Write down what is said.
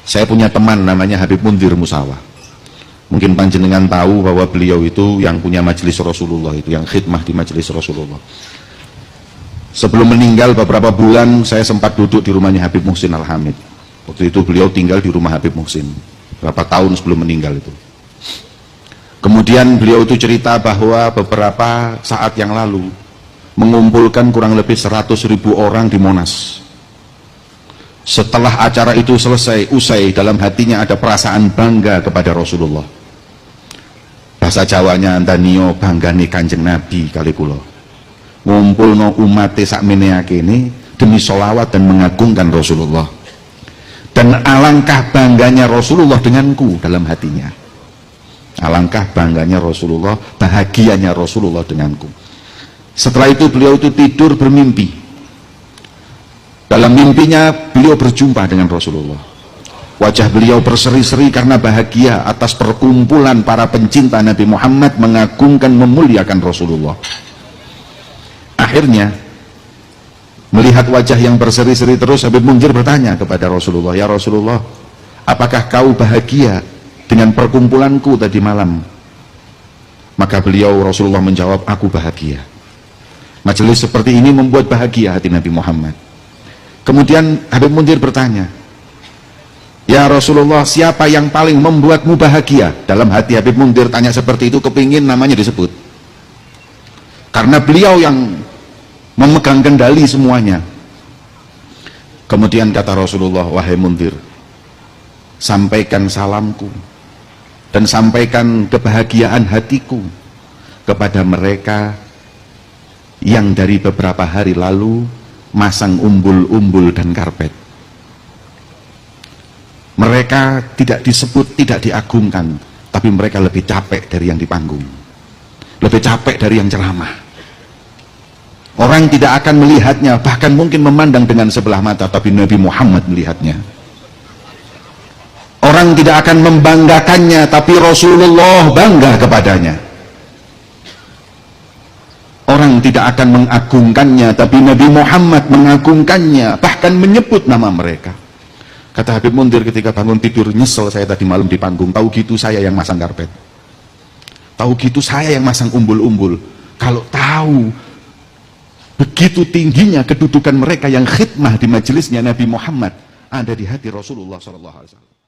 Saya punya teman namanya Habib Mundir Musawa. Mungkin panjenengan tahu bahwa beliau itu yang punya majelis Rasulullah, itu yang khidmah di majelis Rasulullah. Sebelum meninggal beberapa bulan saya sempat duduk di rumahnya Habib Muhsin Al-Hamid. Waktu itu beliau tinggal di rumah Habib Muhsin berapa tahun sebelum meninggal itu. Kemudian beliau itu cerita bahwa beberapa saat yang lalu mengumpulkan kurang lebih 100.000 orang di Monas. Setelah acara itu usai, dalam hatinya ada perasaan bangga kepada Rasulullah. Bahasa Jawanya antanio banggane Kanjeng Nabi kali kula. Ngumpulno umate sakmene akene demi sholawat dan mengagungkan Rasulullah. Dan alangkah bangganya Rasulullah denganku dalam hatinya. Alangkah bangganya Rasulullah, bahagianya Rasulullah denganku. Setelah itu beliau itu tidur bermimpi. Dalam mimpinya beliau berjumpa dengan Rasulullah. Wajah beliau berseri-seri karena bahagia atas perkumpulan para pencinta Nabi Muhammad mengagungkan, memuliakan Rasulullah. Akhirnya melihat wajah yang berseri-seri terus, Habib Mundir bertanya kepada Rasulullah, "Ya Rasulullah, apakah kau bahagia dengan perkumpulanku tadi malam?" Maka beliau Rasulullah menjawab, "Aku bahagia." Majelis seperti ini membuat bahagia hati Nabi Muhammad. Kemudian Habib Mundir bertanya, "Ya Rasulullah, siapa yang paling membuatmu bahagia?" Dalam hati Habib Mundir tanya seperti itu, kepingin namanya disebut. Karena beliau yang memegang kendali semuanya. Kemudian kata Rasulullah, "Wahai Mundir, sampaikan salamku dan sampaikan kebahagiaan hatiku kepada mereka yang dari beberapa hari lalu masang umbul-umbul dan karpet. Mereka tidak disebut, tidak diagungkan, tapi mereka lebih capek dari yang di panggung, lebih capek dari yang ceramah. Orang tidak akan melihatnya, bahkan mungkin memandang dengan sebelah mata, tapi Nabi Muhammad melihatnya. Orang tidak akan membanggakannya, tapi Rasulullah bangga kepadanya. Orang tidak akan mengagungkannya, tapi Nabi Muhammad mengagungkannya, bahkan menyebut nama mereka. Kata Habib Mundir ketika bangun tidur, "Nyesel saya tadi malam di panggung, tahu gitu saya yang masang karpet, tahu gitu saya yang masang umbul-umbul. Kalau tahu begitu tingginya kedudukan mereka yang khidmah di majelisnya Nabi Muhammad ada di hati Rasulullah SAW."